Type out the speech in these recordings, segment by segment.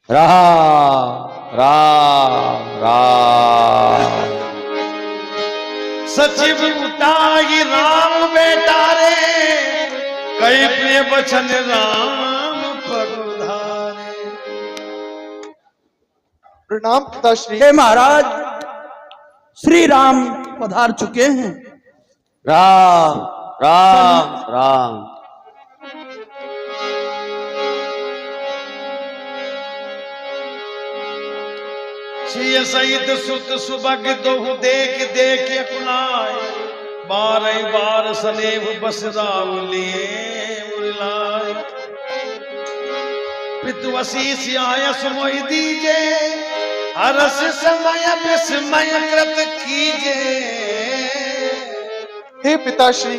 राम राम राम। सचिव उताई राम बेटा रे, कई प्रिय बचन राम पगुधारे। प्रणाम पिताश्री। हे महाराज, श्री राम पधार चुके हैं। राम राम राम। सिय सहित सुत सुबग दोहु देख देख अपनाए, बारह बार सनेव बस राम लिए उरलाए। पितु आशीष आयस मोहि दीजे, हरस समय विस्मय कृत कीजे। हे पिताश्री,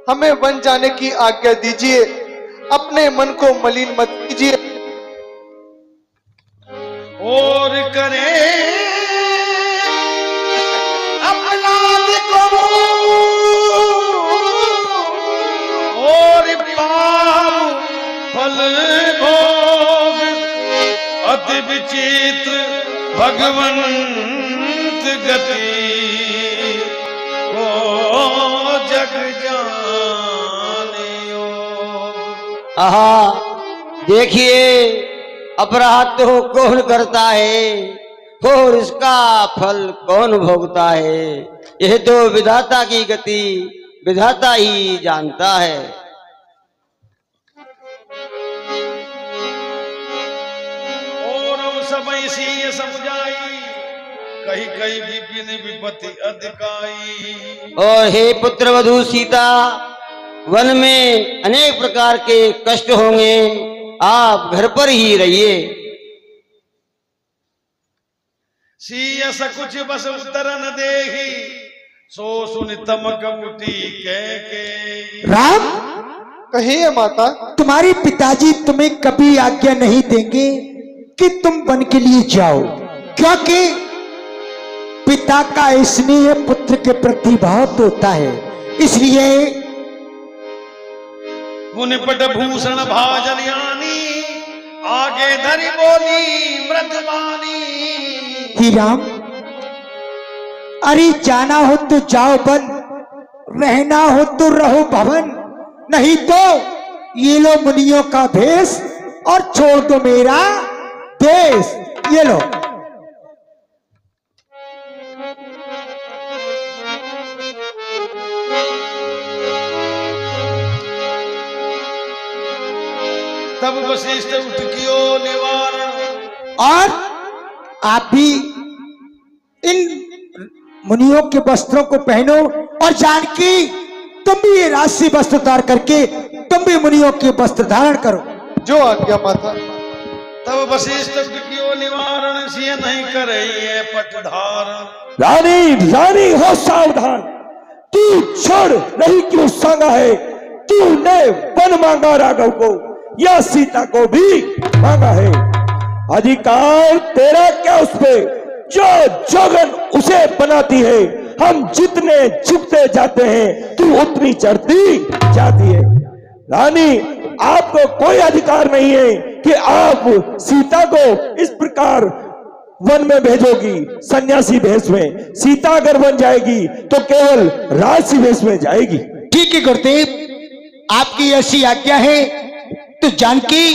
हमें वन जाने की आज्ञा दीजिए, अपने मन को मलिन मत कीजिए। और करे अपराध को और पाप फल भोग, अति विचित्र भगवंत गति को जग जानियो। आहा, देखिए अपराध तो कौन करता है और इसका फल कौन भोगता है, यह तो विधाता की गति विधाता ही जानता है। और सब इसी समझाई, कही कही विपिन विपत्ति अधिकाई। और हे पुत्र वधू सीता, वन में अनेक प्रकार के कष्ट होंगे, आप घर पर ही रहिए। सीयस कुछ बस उत्तर न देही, सो सुन तमक मुटी के। राम, कहिए माता। तुम्हारे पिताजी तुम्हें कभी आज्ञा नहीं देंगे कि तुम वन के लिए जाओ, क्योंकि पिता का स्नेह पुत्र के प्रति बहुत होता है। इसलिए मुनिपट भूषण भाजन यानी, आगे धरी बोली मृदवानी। ही राम, अरे जाना हो तो जाओ वन, रहना हो तो रहो भवन, नहीं तो ये लो मुनियों का भेष और छोड़ दो मेरा देश। ये लो। तब वशिष्ठ उठ कियो निवारण, और आप भी इन मुनियों के वस्त्रों को पहनो, और जानकी तुम भी ये राशि वस्त्र उतार करके तुम भी मुनियों के वस्त्र धारण करो। जो आज्ञा माता। तब वशिष्ठ उठ कियो निवारण, सिय नहीं करे ये पट धारण। रानी रानी हो सावधान, तू छोड़ नहीं क्यों सांगा है, तूने वन मांगा राघव को या सीता को भी मांगा है। अधिकार तेरा क्या उस पे, जो जोगन उसे बनाती है। हम जितने झुकते जाते हैं तू उतनी चढ़ती जाती है। रानी, आपको कोई अधिकार नहीं है कि आप सीता को इस प्रकार वन में भेजोगी सन्यासी भेष में। सीता अगर वन जाएगी तो केवल राजसी भेष में जाएगी। ठीक है गुरुदेव, आपकी ऐसी आज्ञा है तो जानकी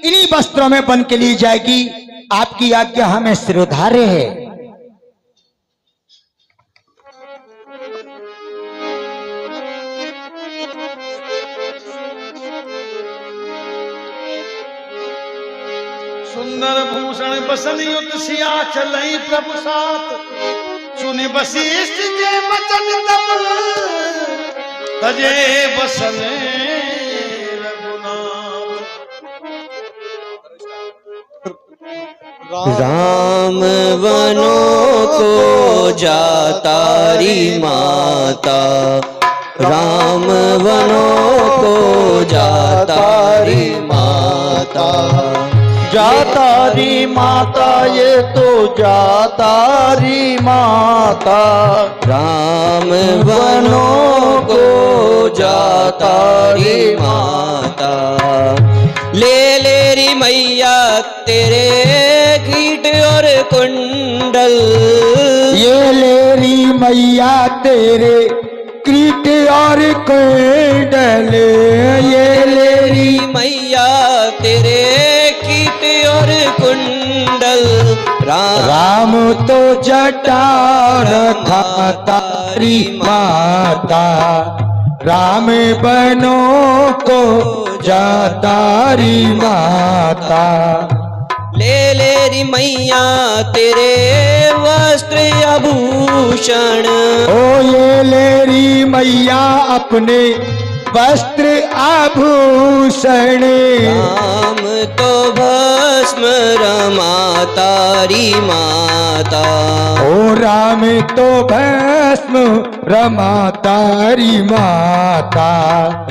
इन्हीं वस्त्रों में वन के लिए जाएगी। आपकी आज्ञा हमें शिरोधार्य है। सुंदर भूषण बसन युद्ध सिया चलई प्रभु साथ, सुनि वशिष्ठ के वचन तब तजे बसन रघुनाथ। राम वनों को जाता री माता, राम वनों को जाता री माता। जाता री माता, ये तो जाता री माता। राम वनों को जाता री माता। ले ले री मैया मैया तेरे कीट और कुंडल। ये लेरी मैया तेरे कीट और कुंडल। ये लेरी मैया तेरे कीट और कुंडल। राम तो जटा रखा तारी माता। राम बनो को जातारी माता। ले री मैया तेरे वस्त्र आभूषण। ओ ये लेरी मैया अपने वस्त्र आभूषण। राम तो भस्म रमातारी माता। ओ राम तो भस्म रमातारी माता।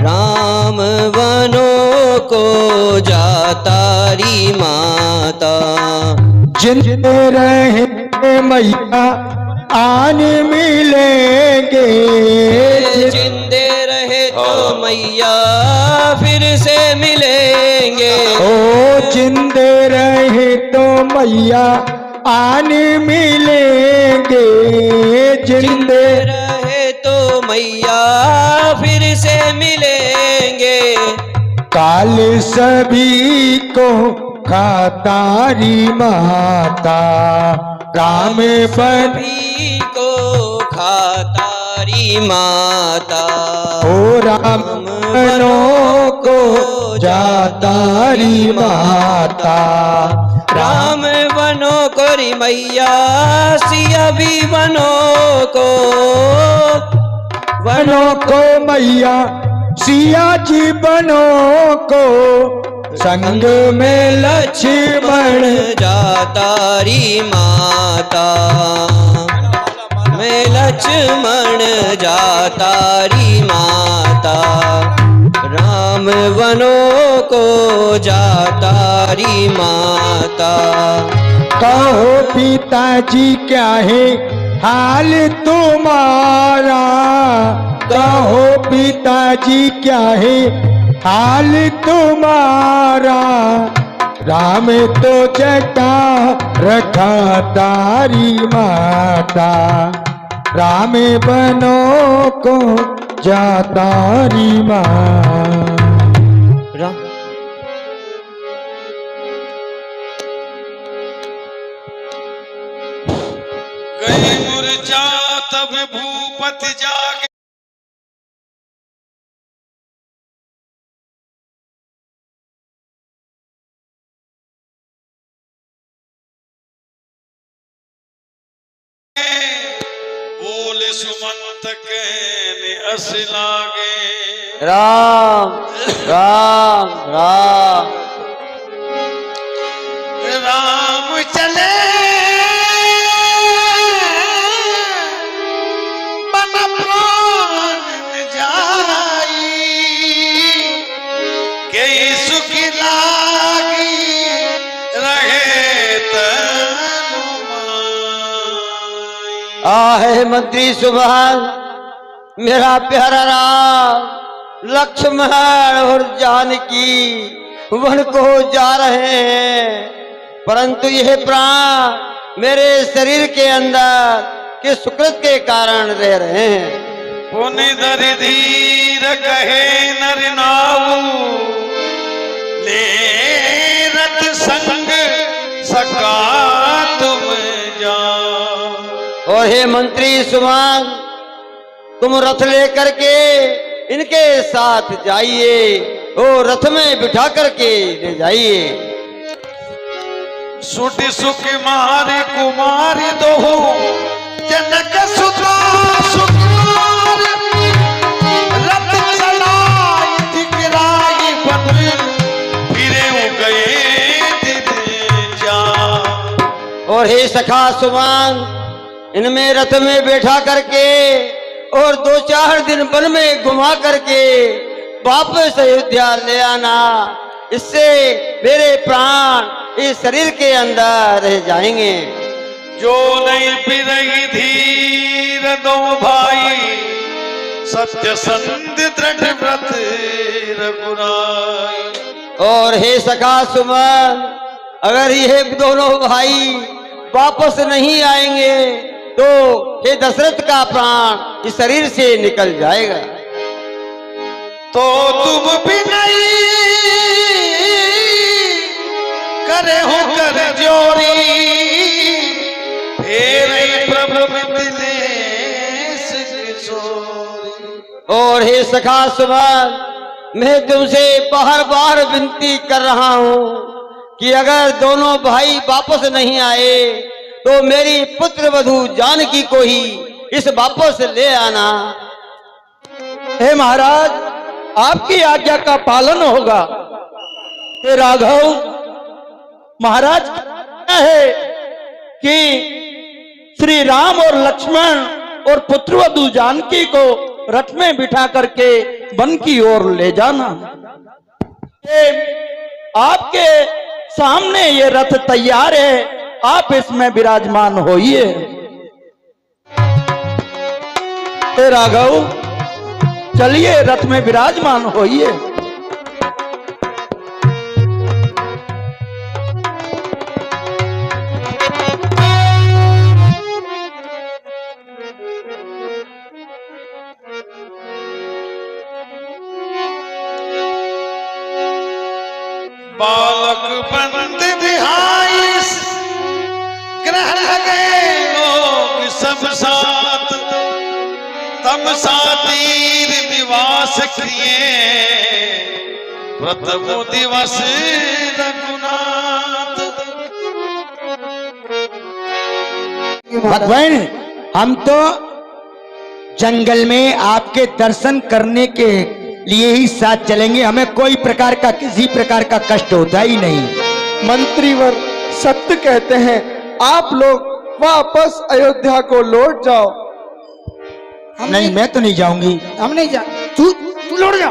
राम वनों को जातारी माता। जिंदे रहे मैया आन मिलेंगे। जिंदे रहे तो मैया फिर से मिलेंगे। ओ जिंदे रहे तो मैया आन मिलेंगे। जिंदे रहे तो मैया फिर से मिलेंगे। काल सभी को खातारी माता। राम बन सभी को खातारी माता। ओ राम बनो को जातारी माता। राम बनो कोरी मैया सिया भी बनो को। बनो को मैया सिया जी बनो को। संग में लक्ष्मण जातारी माता। मैं लक्ष्मण जातारी माता। राम वनों को जातारी माता। कहो पिताजी क्या है हाल तुम्हारा। कहो पिताजी क्या है हाल तुम्हारा। राम तो जटा रखा तारी माता। राम बनो को जातारी माँ। गई मुरझा तब भूपति जागे। बोले सुमंत कहने अस लागे। राम राम राम। राम चले बन प्राण जाई। कई सुख लागी रहे तनु माई। आहे मंत्री सुभान मेरा प्यारा राम लक्ष्मण और जानकी वन को जा रहे हैं। परंतु यह प्राण मेरे शरीर के अंदर किस सुकृत के कारण रह रहे हैं। पुनि धरि धीर कहे नर नाऊ। ले रथ संग सका तुम जाओ। और हे मंत्री सुभान तुम रथ लेकर के इनके साथ जाइए और रथ में बिठा करके ले जाइए। सुटी सुख मारे कुमारी दो जनक सुता सुकुमार। रथ चलाई दिखलाई बन फिरे गए दिन जा। और हे सखा सुभान इनमें रथ में बैठा करके और 2-4 दिन वन में घुमा करके वापस अयोध्या ले आना। इससे मेरे प्राण इस शरीर के अंदर रह जाएंगे। जो नहीं पिरही धीर दो भाई। सत्य संध दृढ़ व्रत रघुराई। और हे सखा सुमन अगर ये दोनों भाई वापस नहीं आएंगे तो हे दशरथ का प्राण इस शरीर से निकल जाएगा। तो तुम भी नहीं करे हो कर जोरी, फेर प्रभु मिथिलेश किशोरी। और हे सखा सुमन, मैं तुमसे बार बार विनती कर रहा हूँ कि अगर दोनों भाई वापस नहीं आए तो मेरी पुत्र वधू जानकी को ही इस वापस ले आना। हे महाराज, आपकी आज्ञा का पालन होगा। हे राघव, महाराज क्या है कि श्री राम और लक्ष्मण और पुत्रवधू जानकी को रथ में बिठा करके वन की ओर ले जाना। आपके सामने ये रथ तैयार है, आप इसमें विराजमान होइए। हे राघव, चलिए रथ में विराजमान होइए। बालक बंद बिहाई ग्रह गए लोग सब साथ, तमसा तीर निवास किए प्रथम दिवस रघुनाथ। भगवान, हम तो जंगल में आपके दर्शन करने के लिए ही साथ चलेंगे, हमें कोई प्रकार का किसी प्रकार का कष्ट होता ही नहीं। मंत्रीवर सत्य कहते हैं, आप लोग वापस अयोध्या को लौट जाओ। नहीं, मैं तो नहीं जाऊंगी। हम नहीं जा, तू लौट जा।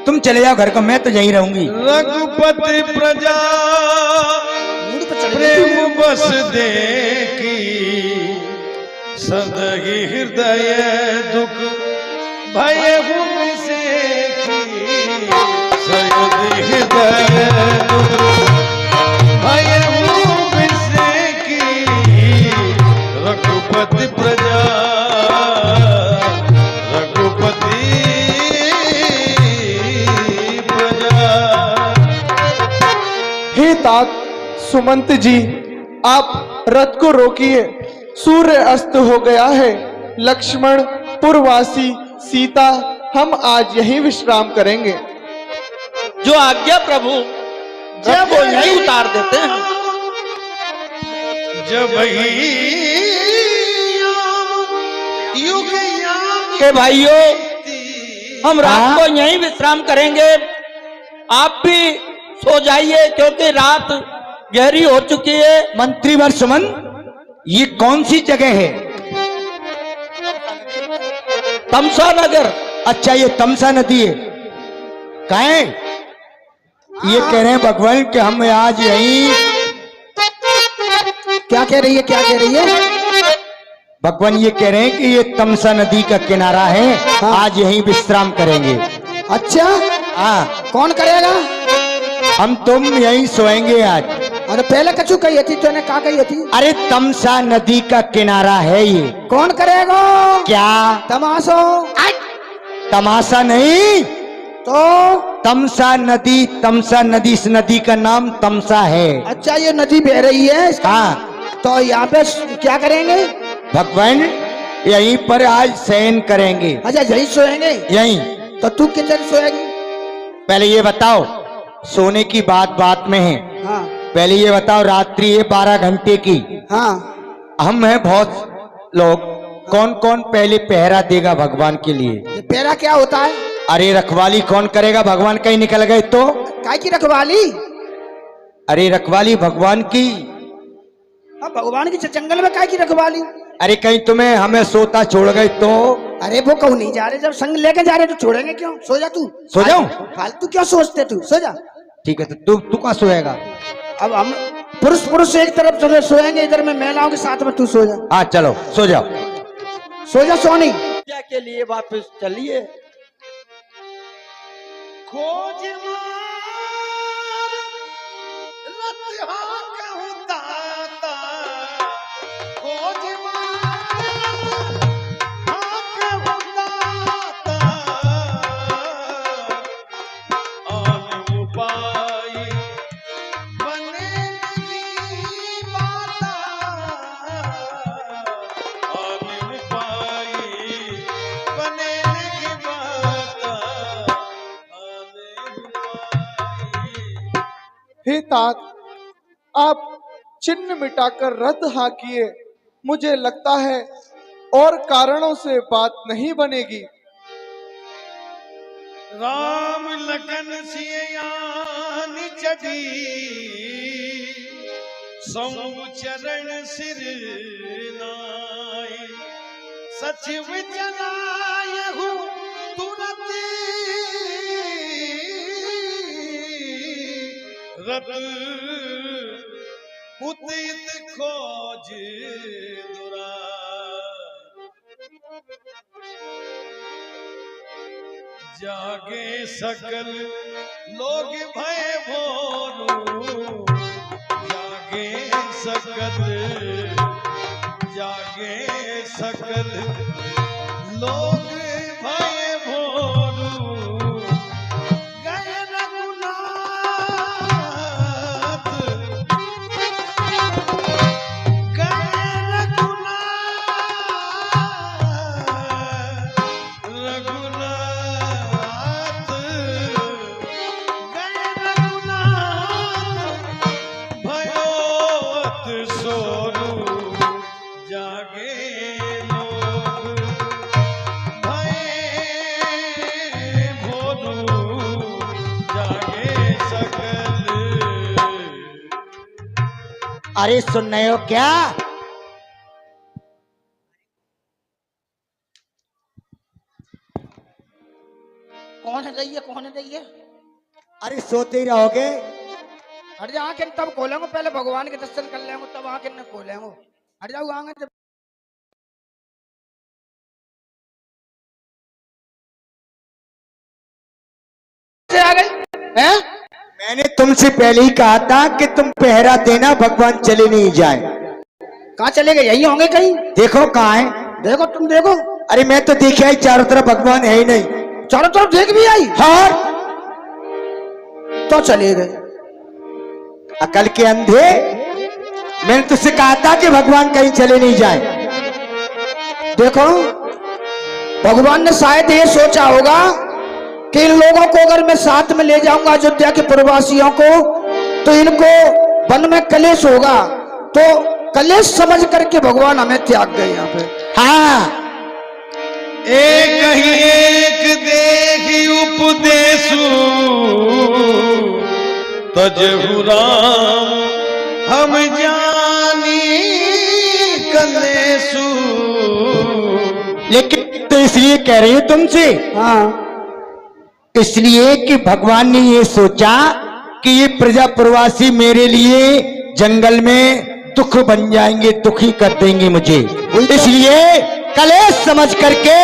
तुम चले जाओ घर को, मैं तो यहीं रहूंगी। रघुपति प्रजा प्रेम बस देखी, सदहि हृदय दुख भय से सदहि हृदय दुख भय से की। रघुपति प्रजा रघुपति प्रजा। हे तात सुमंत जी, आप रथ को रोकिए, सूर्य अस्त हो गया है। लक्ष्मण, पुरवासी, सीता, हम आज यहीं विश्राम करेंगे। जो आज्ञा प्रभु, जब वो यहीं उतार देते हैं। जब ही युग के भाइयों, हम रात को यहीं विश्राम करेंगे। आप भी सो जाइए क्योंकि रात गहरी हो चुकी है। मंत्रीवर सुमन, ये कौन सी जगह है? तमसा नगर। अच्छा, ये तमसा नदी है। कहाँ है? ये कह रहे हैं भगवान कि हम आज यहीं। क्या कह रही है, क्या कह रही है? भगवान ये कह रहे हैं कि ये तमसा नदी का किनारा है, हाँ। आज यहीं विश्राम करेंगे। अच्छा, हाँ, कौन करेगा? हम तुम यहीं सोएंगे आज। अरे पहले कछु कही थी, तूने क्या कही थी? अरे तमसा नदी का किनारा है ये। कौन करेगा? क्या तमाशो? तमाशा नहीं, तो तमसा नदी। तमसा नदी, इस नदी का नाम तमसा है। अच्छा, ये नदी बह रही है। हाँ, तो यहाँ पे क्या करेंगे? भगवान यहीं पर आज शयन करेंगे। अच्छा, यही सोएंगे? यहीं। तो तू किधर सोएगी? पहले ये बताओ, सोने की बात बात में है। हाँ पहले ये बताओ, रात्रि है 12 घंटे की। हाँ। हम हैं बहुत लोग, कौन कौन पहले पहरा देगा भगवान के लिए? ये पहरा क्या होता है? अरे रखवाली कौन करेगा? भगवान कहीं निकल गए तो? काय की रखवाली? अरे रखवाली भगवान की। अब भगवान की जंगल में काय की रखवाली? अरे कहीं तुम्हें हमें सोता छोड़ गए तो? अरे वो कहूँ नहीं जा रहे, जब संग लेके जा रहे तो छोड़ेंगे क्यों? सो जा तू। सो जाऊं? फालतू क्यों सोचते तू? सो जा। ठीक है, तो तू कहाँ सोएगा? अब हम पुरुष पुरुष एक तरफ चले सोएंगे, इधर में महिलाओं के साथ में तू सो जा। हाँ चलो सो जाओ। सो जा सोनी। क्या के लिए वापस चलिए। खोज मार हाँ कहूँ दाता खोज मारत हाँ कहूँ दाता आन उपाय बने नहीं माता आन उपाय बने नहीं माता आन उपाय। हे तात, आप चिन्ह मिटाकर रथ हाकिए। मुझे लगता है और कारणों से बात नहीं बनेगी। राम लखन सियान चढ़ी सौ चरण सिर नाय सचिव जनाय हूँ तुरत रत उतित खोज दुरा जागे सकल लोग भय भोरू जागे सकल लोग भय भोरू गए रघुनाथ गए रघुनाथ गए रघुनाथ भयोत सोरू जागे लोग भय भोरू जागे सकल। अरे सुन रहे हो क्या? कौन है जाइए, कौन है जाइए? अरे सोते ही रहोगे? हट जा, आंखें तब खोलेंगे, पहले भगवान के दर्शन कर लेंगे तब आंखें न खोलेंगे। हट जाओ आंखें से आ गई हैं? मैंने तुमसे पहले ही कहा था कि तुम पहरा देना, भगवान चले नहीं जाए। कहाँ चले गए? यही होंगे कहीं। देखो कहाँ है? देखो, तुम देखो, अरे मैं तो देखी आई, चारों तरफ भगवान है ही नहीं। चारों तरफ देख भी आई हाँ, तो चले गए। अकल के अंधे, मैंने तुझसे कहा था कि भगवान कहीं चले नहीं जाए। देखो, भगवान ने शायद ये सोचा होगा कि इन लोगों को अगर मैं साथ में ले जाऊंगा अयोध्या के प्रवासियों को, तो इनको वन में कलेश होगा, तो कलेश समझ करके भगवान हमें त्याग गए यहाँ पे। हाँ, एक ही एक देखी उपदेशु तजहु राम हम जानी कलेशु। लेकिन तो इसलिए कह रही हूं तुमसे, हाँ, इसलिए कि भगवान ने ये सोचा कि ये प्रजा प्रवासी मेरे लिए जंगल में दुख बन जाएंगे, दुखी कर देंगे मुझे, इसलिए कलेश समझ करके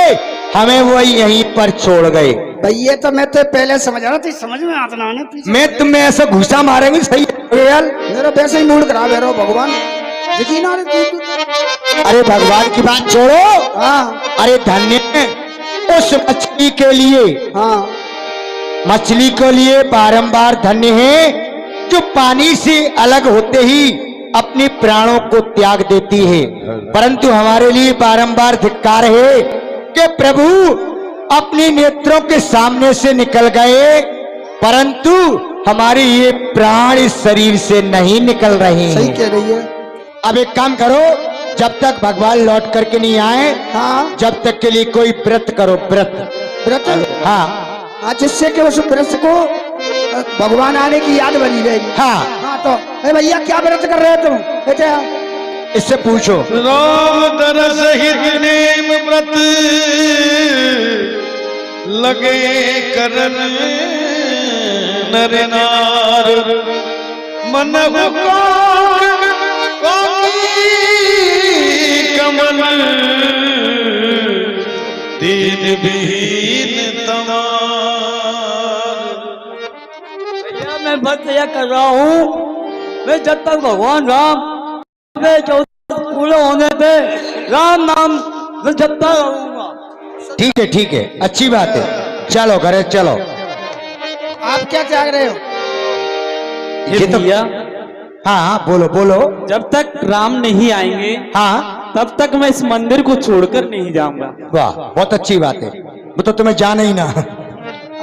हमें वो यहीं पर छोड़ गए। भैया तो मैं तो पहले समझ रहा था, समझ में आता ना आने पीछे। मैं तुम्हें ऐसा घुसा मारेंगे सही यार। मेरा वैसे ही मूड खराब है रो भगवान, यकीन आ रही थी। अरे भगवान की बात छोड़ो। हाँ अरे धन्य उस मछली के लिए, हाँ, मछली के लिए बारंबार धन्य है जो पानी से अलग होते ही अपने प्राणों को त्याग देती है, परंतु हमारे लिए बारंबार धिक्कार है कि प्रभु अपने नेत्रों के सामने से निकल गए, परंतु हमारे ये प्राण इस शरीर से नहीं निकल रहे सही हैं। कह रही है। अब एक काम करो, जब तक भगवान लौट करके नहीं आए, हाँ, जब तक के लिए कोई व्रत करो, व्रत। व्रत, हाँ हाँ, जिससे कि उस व्रत को भगवान आने की याद बनी रहेगी। हाँ, हाँ, तो अरे भैया क्या व्रत कर रहे हो तुम? बेटे इससे पूछो। राम दरस हित नेम व्रत लगे करन नर नार मन कमल दीन विहीन तमार। भैया मैं व्रत यह कर रहा हूँ मैं जब तक भगवान राम के 14 पूरे होने पे राम नाम मैं जपता रहूंगा। ठीक है, अच्छी बात है। चलो घरे चलो। आप क्या त्याग रहे हो? ये तो भैया हाँ बोलो बोलो। जब तक राम नहीं आएंगे हाँ तब तक मैं इस मंदिर को छोड़कर नहीं जाऊंगा। वाह, बहुत अच्छी बात है। वो तो तुम्हें जाना ही ना।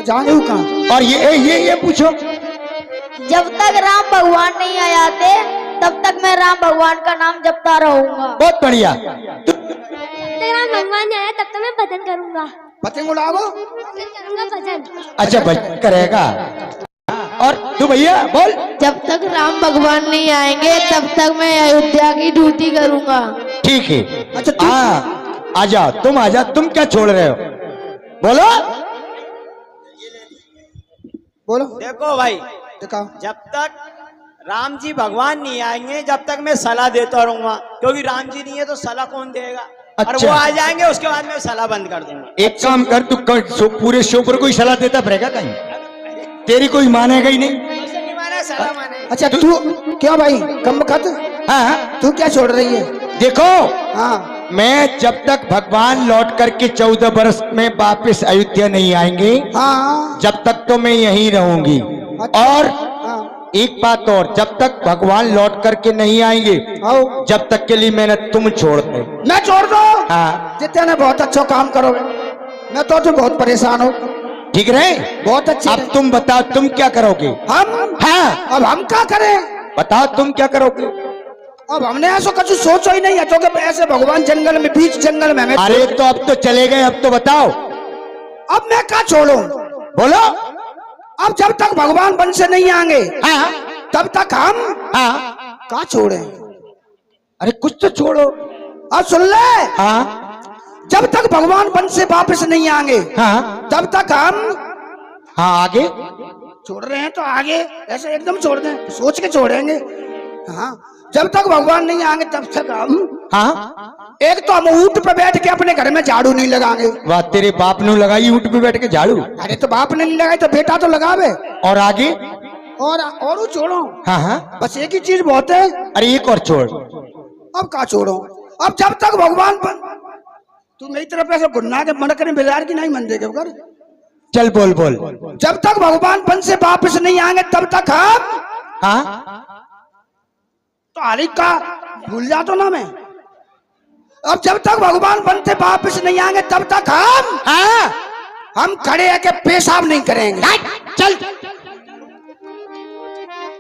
जाने कहाँ? और ये पूछो, जब तक राम भगवान नहीं आ जाते तब तक मैं राम भगवान का नाम जपता रहूंगा। बहुत बढ़िया। जब तक राम भगवान आया तब तक मैं भजन करूंगा। पतंग उड़ाओ। भजन करूंगा भजन। अच्छा भजन करेगा। और तू भैया बोल। जब तक राम भगवान नहीं आएंगे तब तक मैं अयोध्या की ड्यूटी करूंगा। ठीक है। अच्छा, हाँ आ जाओ, तुम आ जाओ। तुम क्या छोड़ रहे हो? बोलो बोलो। देखो भाई, दिखाओ। जब तक राम जी भगवान नहीं आएंगे जब तक मैं सलाह देता रहूंगा, क्योंकि राम जी नहीं है तो सलाह कौन देगा? और अच्छा। वो आ जाएंगे उसके बाद मैं सलाह बंद कर दूंगा। एक काम कर, तू पूरे शो पर कोई सलाह देता फिरेगा कहीं? तेरी कोई मानेगा ही नहीं। ऐसे नहीं माने, सलाह माने। अच्छा तू क्या भाई कम खत? हाँ तू क्या छोड़ रही है? देखो, हाँ मैं जब तक भगवान लौट करके 14 वर्ष में वापस अयोध्या नहीं आएंगे हाँ जब तक तो मैं यहीं रहूंगी। अच्छा। और हाँ एक बात और, जब तक भगवान लौट करके नहीं आएंगे आओ। जब तक के लिए मैंने तुम छोड़ दो। मैं छोड़ दो? हाँ जितने ने बहुत अच्छा काम करोगे। मैं तो बहुत परेशान हूँ। ठीक रहे। बहुत अच्छे। अब तुम बताओ तुम क्या करोगे? हम? हाँ अब हम क्या करें? बताओ तुम क्या करोगे? अब हमने ऐसा कुछ सोचा ही नहीं है, तो ऐसे भगवान जंगल में, बीच जंगल में हमें। अरे तो अब तो चले गए, अब तो बताओ। अब मैं क्या छोड़ू? बोलो। अब जब तक भगवान वन से नहीं आएंगे हाँ तब तक हम हाँ। क्या छोड़े? अरे कुछ तो छोड़ो। अब सुन ले। हाँ जब तक भगवान वन से वापस नहीं आएंगे हाँ तब तक हम हाँ। आगे छोड़ रहे हैं तो आगे ऐसे एकदम छोड़ दें, सोच के छोड़ेंगे। हाँ जब तक भगवान नहीं आएंगे तब तक हम हाँ। एक तो हम ऊंट पे बैठ के अपने घर में झाड़ू नहीं लगाएंगे। वाह, तेरे बाप ने लगाई ऊंट पे बैठ के झाड़ू? अरे तो बाप ने नहीं लगाई तो बेटा तो लगावे। और आगे? और छोड़ो। हाँ हाँ। बस एक ही चीज बहुत है। अरे एक और छोड़। अब क्या छोड़ो? अब जब तक भगवान तू मेरी तरफ ऐसे गुन्ना के मन करे बिलार की नहीं मन देगे कर। चल बोल बोल। जब तक भगवान वन से वापस नहीं आएंगे तब तक हम हाँ। तो हाली का भूल जा तो ना मैं। अब जब तक भगवान वन से वापस नहीं आएंगे तब तक हम हाँ। खड़े आके पेशाब नहीं करेंगे। चल